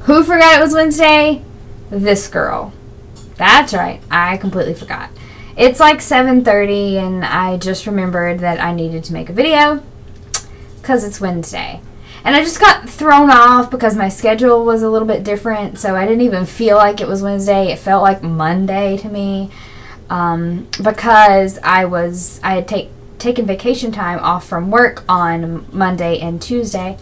Who forgot it was Wednesday? This girl. That's right. I completely forgot. It's like 7:30 and I just remembered that I needed to make a video because it's Wednesday. And I just got thrown off because my schedule was a little bit different, so I didn't even feel like it was Wednesday. It felt like Monday to me because I had taken vacation time off from work on Monday and Tuesday.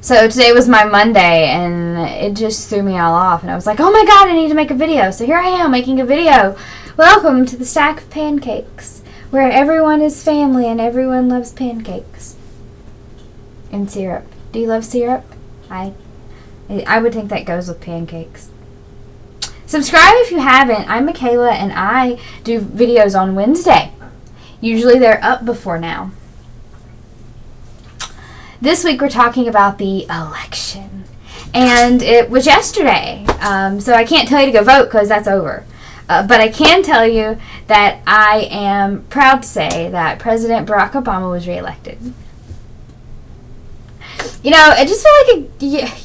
So today was my Monday, and it just threw me all off, and I was like, oh my god, I need to make a video. So here I am making a video. Welcome to the Stack of Pancakes, where everyone is family and everyone loves pancakes. And syrup. Do you love syrup? I would think that goes with pancakes. Subscribe if you haven't. I'm Michaela, and I do videos on Wednesday. Usually they're up before now. This week we're talking about the election, and it was yesterday, so I can't tell you to go vote because that's over. But I can tell you that I am proud to say that President Barack Obama was reelected. You know, I just feel like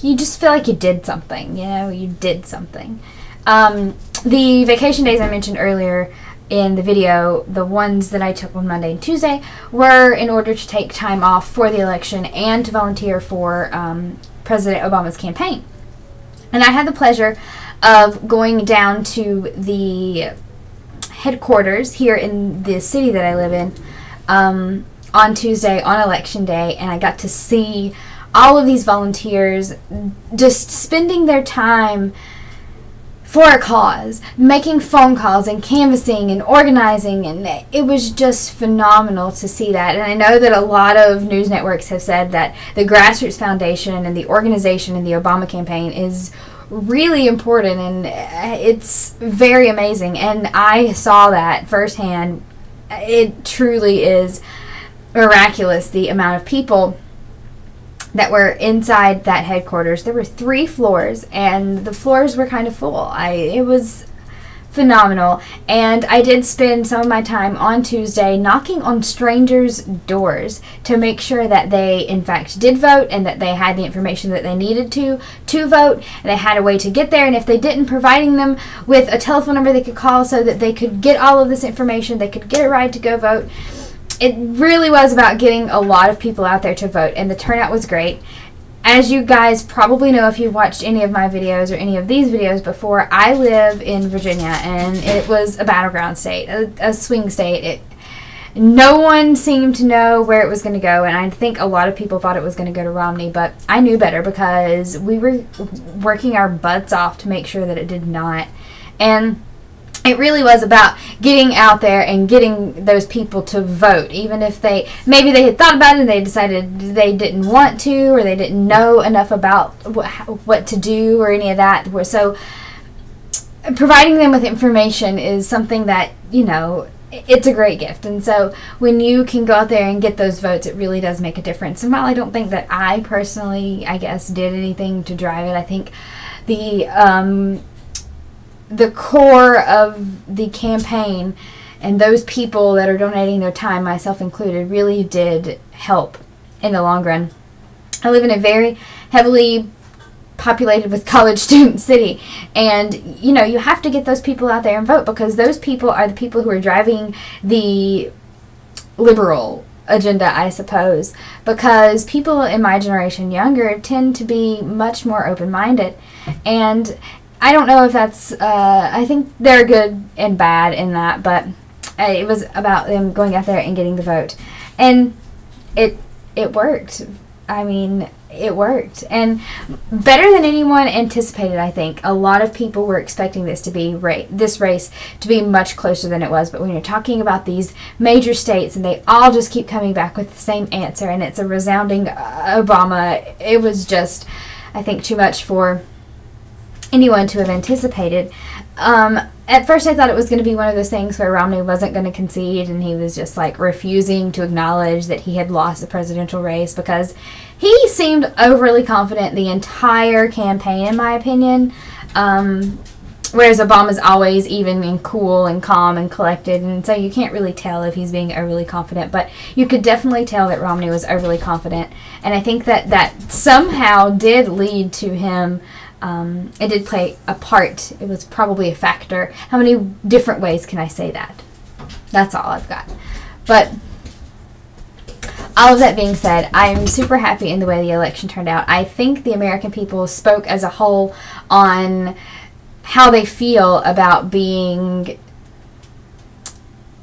you just feel like you did something. You know, you did something. The vacation days I mentioned earlier in the video, the ones that I took on Monday and Tuesday, were in order to take time off for the election and to volunteer for President Obama's campaign. And I had the pleasure of going down to the headquarters here in the city that I live in on Tuesday, on Election Day, and I got to see all of these volunteers just spending their time for a cause, making phone calls and canvassing and organizing, and it was just phenomenal to see that. And I know that a lot of news networks have said that the Grassroots Foundation and the organization in the Obama campaign is really important, and it's very amazing. And I saw that firsthand. It truly is miraculous, the amount of people that were inside that headquarters. There were 3 floors, and the floors were kind of full. It was phenomenal. And I did spend some of my time on Tuesday knocking on strangers' doors to make sure that they, in fact, did vote and that they had the information that they needed to vote, and they had a way to get there. And if they didn't, providing them with a telephone number they could call so that they could get all of this information, they could get a ride to go vote. It really was about getting a lot of people out there to vote, and the turnout was great. As you guys probably know if you've watched any of my videos or any of these videos before, I live in Virginia, and it was a battleground state, a swing state. No one seemed to know where it was going to go, and I think a lot of people thought it was going to go to Romney, but I knew better because we were working our butts off to make sure that it did not. And it really was about getting out there and getting those people to vote, even if maybe they had thought about it and they decided they didn't want to, or they didn't know enough about what to do or any of that. So providing them with information is something that, you know, it's a great gift. And so when you can go out there and get those votes, it really does make a difference. And while I don't think that I personally, I guess, did anything to drive it, I think the core of the campaign and those people that are donating their time, myself included, really did help in the long run. I live in a very heavily populated with college student city, and you know, you have to get those people out there and vote, because those people are the people who are driving the liberal agenda, I suppose, because people in my generation, younger, tend to be much more open-minded. And I don't know if that's, I think they're good and bad in that, but it was about them going out there and getting the vote. And it worked. I mean, it worked. And better than anyone anticipated, I think. A lot of people were expecting this race to be much closer than it was. But when you're talking about these major states and they all just keep coming back with the same answer, and it's a resounding Obama, it was just, I think, too much for anyone to have anticipated. At first I thought it was going to be one of those things where Romney wasn't going to concede, and he was just like refusing to acknowledge that he had lost the presidential race, because he seemed overly confident the entire campaign, in my opinion. Whereas Obama's always even and cool and calm and collected, and so you can't really tell if he's being overly confident, but you could definitely tell that Romney was overly confident, and I think that somehow did lead to him, it did play a part. It was probably a factor. How many different ways can I say that? That's all I've got. But all of that being said, I'm super happy in the way the election turned out. I think the American people spoke as a whole on how they feel about being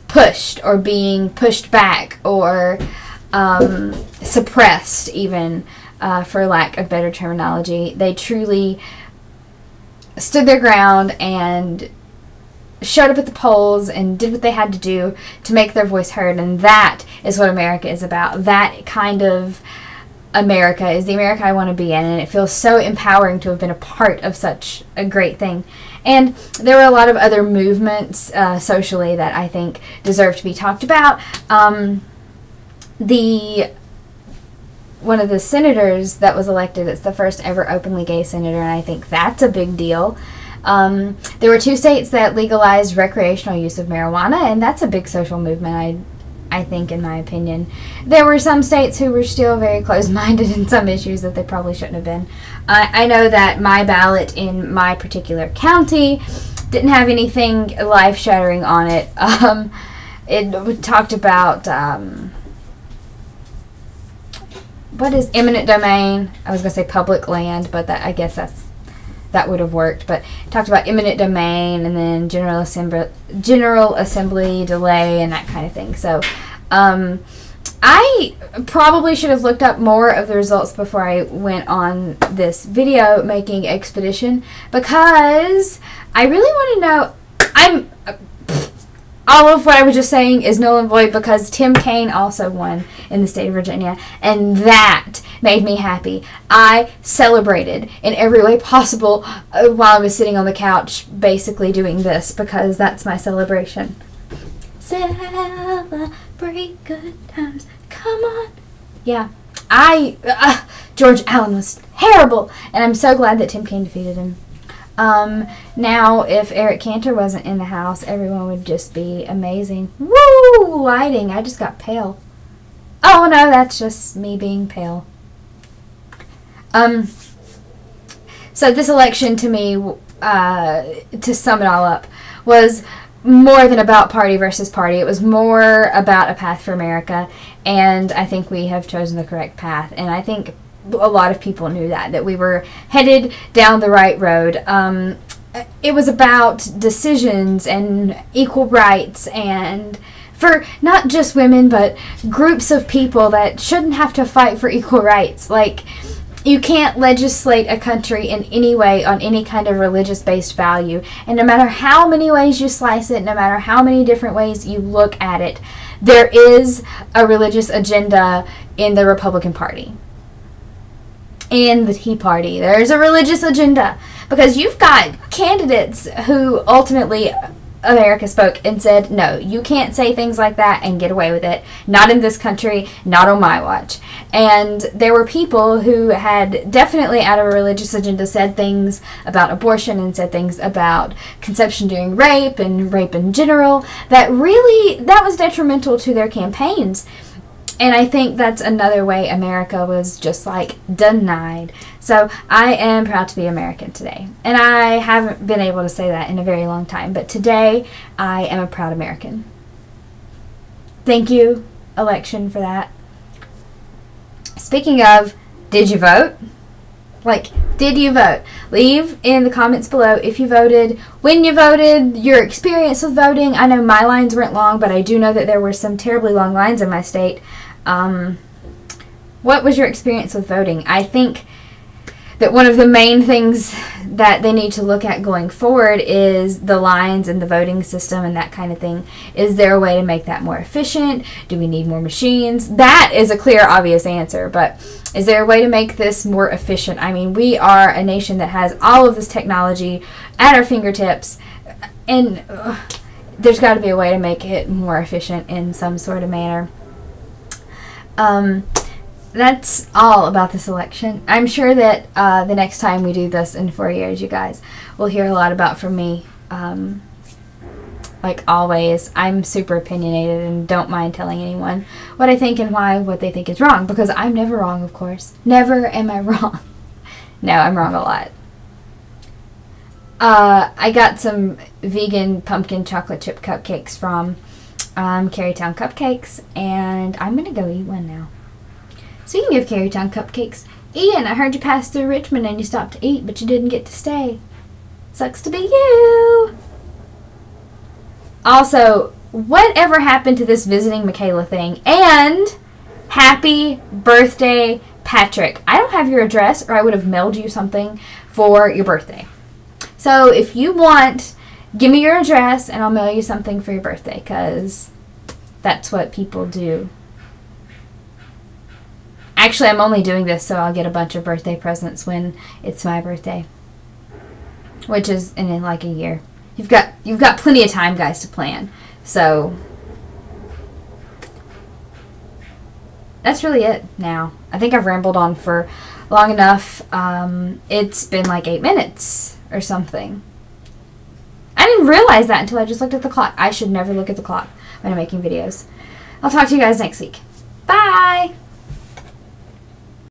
pushed or being pushed back or suppressed even, for lack of better terminology. They truly stood their ground and showed up at the polls and did what they had to do to make their voice heard, and that is what America is about. That kind of America is the America I want to be in, and it feels so empowering to have been a part of such a great thing. And there were a lot of other movements socially that I think deserve to be talked about. One of the senators that was elected, it's the first ever openly gay senator, and I think that's a big deal. There were 2 states that legalized recreational use of marijuana, and that's a big social movement, I think, in my opinion. There were some states who were still very closed-minded in some issues that they probably shouldn't have been. I know that my ballot in my particular county didn't have anything life-shattering on it. It talked about, what is eminent domain? I was going to say public land, but I guess that would have worked. But it talked about eminent domain and then General Assembly delay and that kind of thing. So I probably should have looked up more of the results before I went on this video making expedition, because I really want to know. All of what I was just saying is null and void because Tim Kaine also won in the state of Virginia, and that made me happy. I celebrated in every way possible while I was sitting on the couch basically doing this, because that's my celebration. Celebrate good times. Come on. Yeah. George Allen was terrible, and I'm so glad that Tim Kaine defeated him. Now, if Eric Cantor wasn't in the house, everyone would just be amazing. Woo! Lighting. I just got pale. Oh, no, that's just me being pale. So this election to me, to sum it all up, was more than about party versus party. It was more about a path for America, and I think we have chosen the correct path, and I think a lot of people knew that we were headed down the right road. It was about decisions and equal rights, and for not just women, but groups of people that shouldn't have to fight for equal rights. Like, you can't legislate a country in any way on any kind of religious-based value, and no matter how many ways you slice it, no matter how many different ways you look at it, there is a religious agenda in the Republican Party. In the Tea Party, there's a religious agenda, because you've got candidates who ultimately America spoke and said, no, you can't say things like that and get away with it. Not in this country, not on my watch. And there were people who had definitely, out of a religious agenda, said things about abortion and said things about conception during rape and rape in general that was detrimental to their campaigns. And I think that's another way America was just like denied. So I am proud to be American today. And I haven't been able to say that in a very long time. But today I am a proud American. Thank you, election, for that. Speaking of, did you vote? Like, did you vote? Leave in the comments below if you voted, when you voted, your experience with voting. I know my lines weren't long, but I do know that there were some terribly long lines in my state. What was your experience with voting? I think that one of the main things that they need to look at going forward is the lines and the voting system and that kind of thing. Is there a way to make that more efficient? Do we need more machines? That is a clear, obvious answer, but is there a way to make this more efficient? I mean, we are a nation that has all of this technology at our fingertips, and there's got to be a way to make it more efficient in some sort of manner. that's all about this election. I'm sure that the next time we do this in 4 years, you guys will hear a lot about from me. Like always, I'm super opinionated and don't mind telling anyone what I think and why what they think is wrong, because I'm never wrong, of course. Never am I wrong. No, I'm wrong a lot. I got some vegan pumpkin chocolate chip cupcakes from Carytown Cupcakes, and I'm going to go eat one now. Speaking of Carytown Cupcakes, Ian, I heard you passed through Richmond and you stopped to eat, but you didn't get to stay. Sucks to be you. Also, whatever happened to this visiting Michaela thing? And happy birthday, Patrick. I don't have your address, or I would have mailed you something for your birthday. So if you want, give me your address and I'll mail you something for your birthday, because that's what people do. Actually, I'm only doing this so I'll get a bunch of birthday presents when it's my birthday, which is in like a year. You've got plenty of time, guys, to plan. So that's really it now. I think I've rambled on for long enough. It's been like 8 minutes or something. I didn't realize that until I just looked at the clock. I should never look at the clock when I'm making videos. I'll talk to you guys next week. Bye!